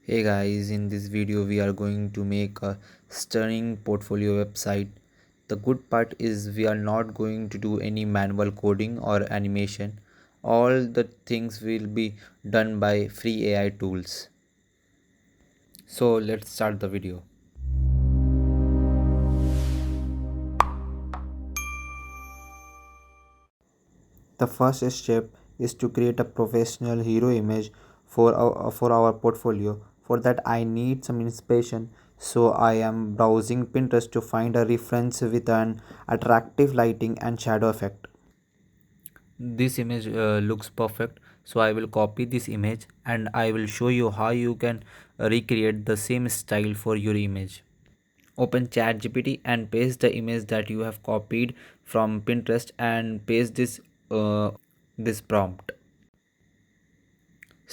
Hey guys, in this video we are going to make a stunning portfolio website. The good part is we are not going to do any manual coding or animation. All the things will be done by free AI tools. So let's start the video. The first step is to create a professional hero image for our portfolio. For that I need some inspiration. So I am browsing Pinterest to find a reference with an attractive lighting and shadow effect. This image looks perfect, so I will copy this image and I will show you how you can recreate the same style for your image. Open ChatGPT and paste the image that you have copied from Pinterest and paste this prompt.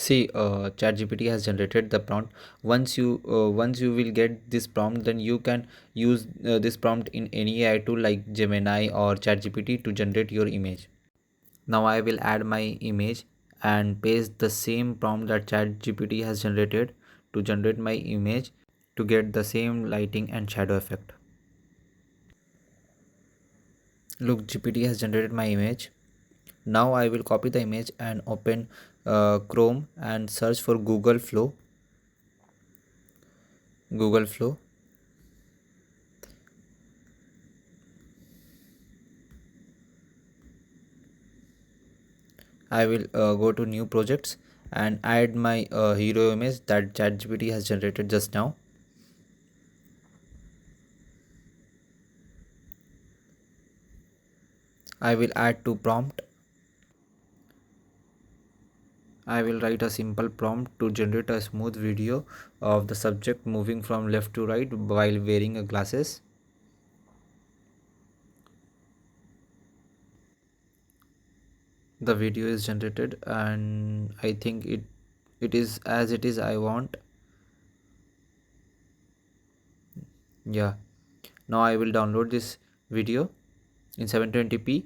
See, ChatGPT has generated the prompt. Once you will get this prompt, then you can use this prompt in any AI tool like Gemini or ChatGPT to generate your image. Now I will add my image and paste the same prompt that ChatGPT has generated to generate my image to get the same lighting and shadow effect. Look, GPT has generated my image. Now I will copy the image and open Chrome and search for Google Flow. Google Flow. I will go to new projects and add my hero image that ChatGPT has generated just now. I will add to prompt. I will write a simple prompt to generate a smooth video of the subject moving from left to right while wearing a glasses. The video is generated and I think it is as it is I want. Yeah, now I will download this video in 720p.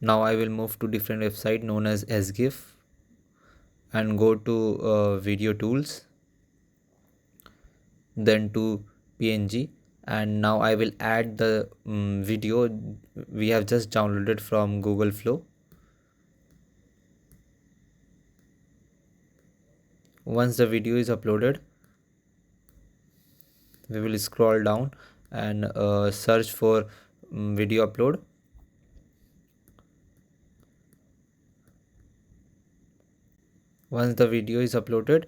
Now I will move to different website known as sgif and go to video tools, then to png, and now I will add the video we have just downloaded from Google Flow. Once the video is uploaded, we will scroll down and search for video upload. Once the video is uploaded,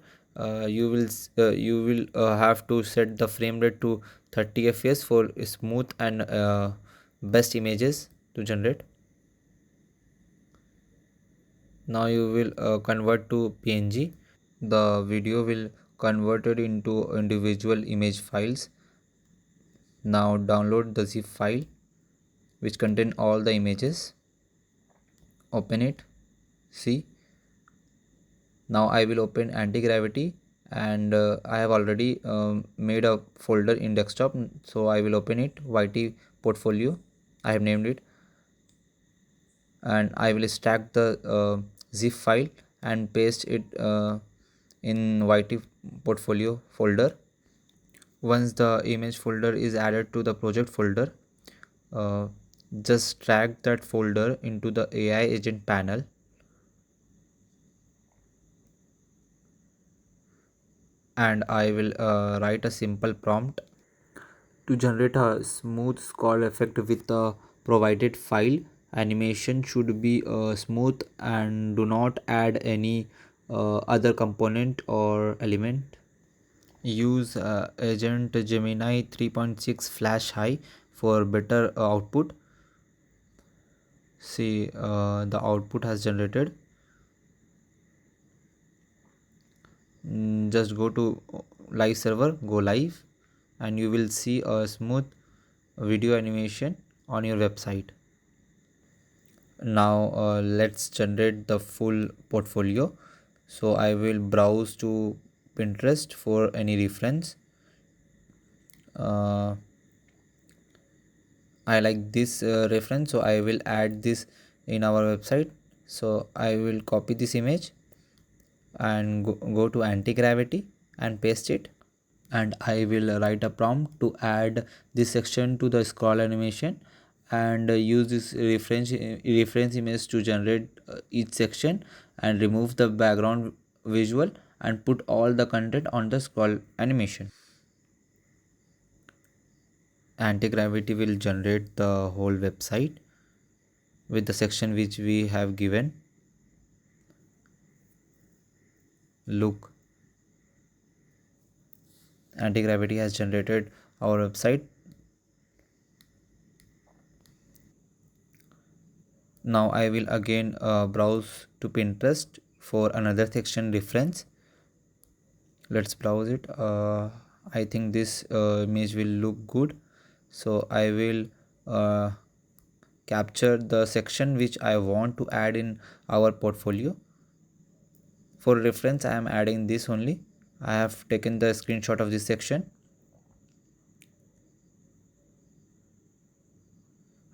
you will have to set the frame rate to 30 fps for smooth and best images to generate. Now you will convert to png. The video will converted into individual image files. Now download the zip file which contain all the images. Open it. See, now I will open anti-gravity and I have already made a folder in desktop, so I will open it, YT portfolio I have named it, and I will extract the zip file and paste it in YT portfolio folder. Once the image folder is added to the project folder, uh, just drag that folder into the AI agent panel and I will write a simple prompt to generate a smooth scroll effect with the provided file. Animation should be smooth and do not add any other component or element. Use agent Gemini 3.6 flash high for better output. See, the output has generated. Just go to live server, go live, and you will see a smooth video animation on your website. Now let's generate the full portfolio. So I will browse to Pinterest for any reference. uh, I like this reference, so I will add this in our website. So I will copy this image and go to anti-gravity and paste it, and I will write a prompt to add this section to the scroll animation, and use this reference image to generate each section, and remove the background visual, and put all the content on the scroll animation. Anti-gravity will generate the whole website with the section which we have given. Look, anti-gravity has generated our website. Now I will again browse to Pinterest for another section reference. Let's browse it. I think this image will look good, so I will uh, capture the section which I want to add in our portfolio. For reference, I am adding this only. I have taken the screenshot of this section.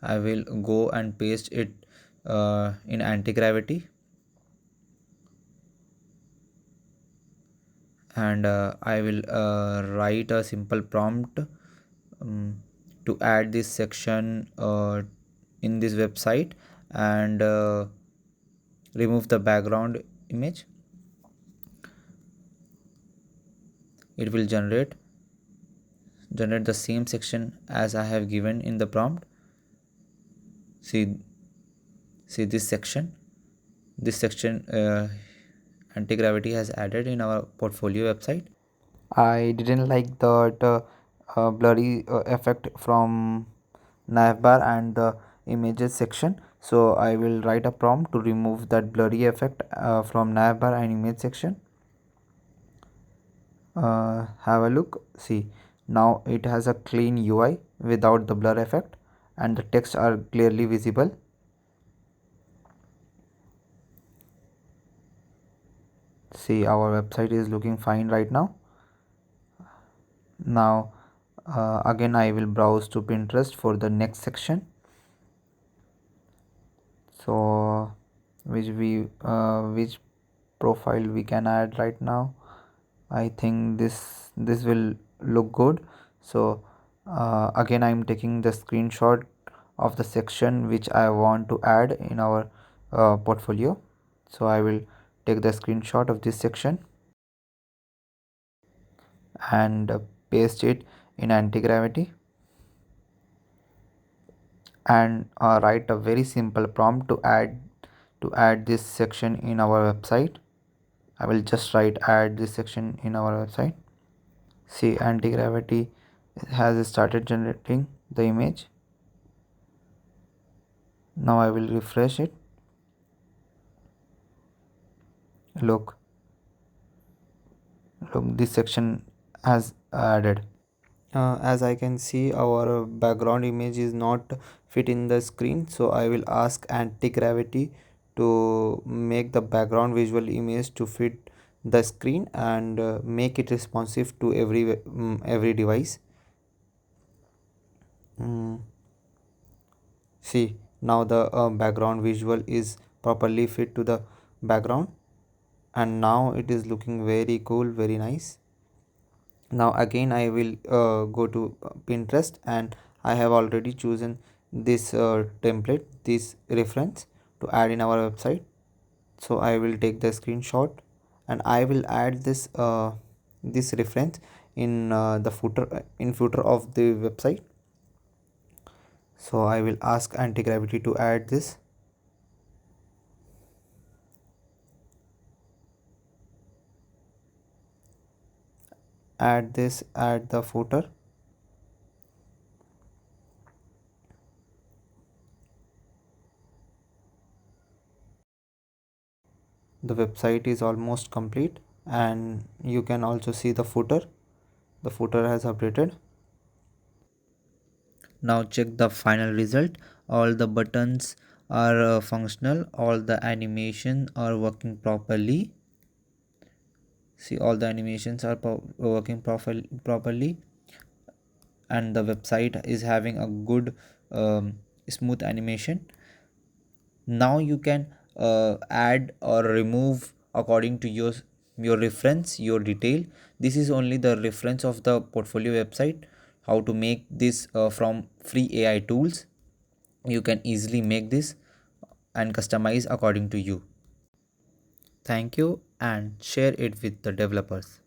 I will go and paste it in anti-gravity, and I will write a simple prompt to add this section in this website, and remove the background image. It will generate the same section as I have given in the prompt. See this section anti-gravity has added in our portfolio website. I didn't like that blurry effect from navbar and the images section, so I will write a prompt to remove that blurry effect from navbar and image section. Have a look. See, now it has a clean UI without the blur effect, and the text are clearly visible. See, our website is looking fine right now. Now again I will browse to Pinterest for the next section. So which profile we can add right now? I think this will look good. So again I'm taking the screenshot of the section which I want to add in our portfolio. So I will take the screenshot of this section and paste it in anti-gravity, and write a very simple prompt to add this section in our website. I will just write add this section in our website. See, anti-gravity has started generating the image. Now I will refresh it. Look, this section has added. As I can see, our background image is not fit in the screen, so I will ask anti-gravity to make the background visual image to fit the screen, and make it responsive to every device. Mm, See, now the background visual is properly fit to the background, and now it is looking very cool, very nice. Now again I will go to Pinterest, and I have already chosen this template, this reference to add in our website. So I will take the screenshot, and I will add this reference in the footer of the website. So I will ask anti-gravity to add this. Add this at the footer. The website is almost complete, and you can also see the footer has updated. Now check the final result. All the buttons are functional, all the animation are working properly. See, all the animations are working properly, and the website is having a good smooth animation. Now you can add or remove according to your reference, your detail. This is only the reference of the portfolio website. How to make this from free AI tools. You can easily make this and customize according to you. Thank you and share it with the developers.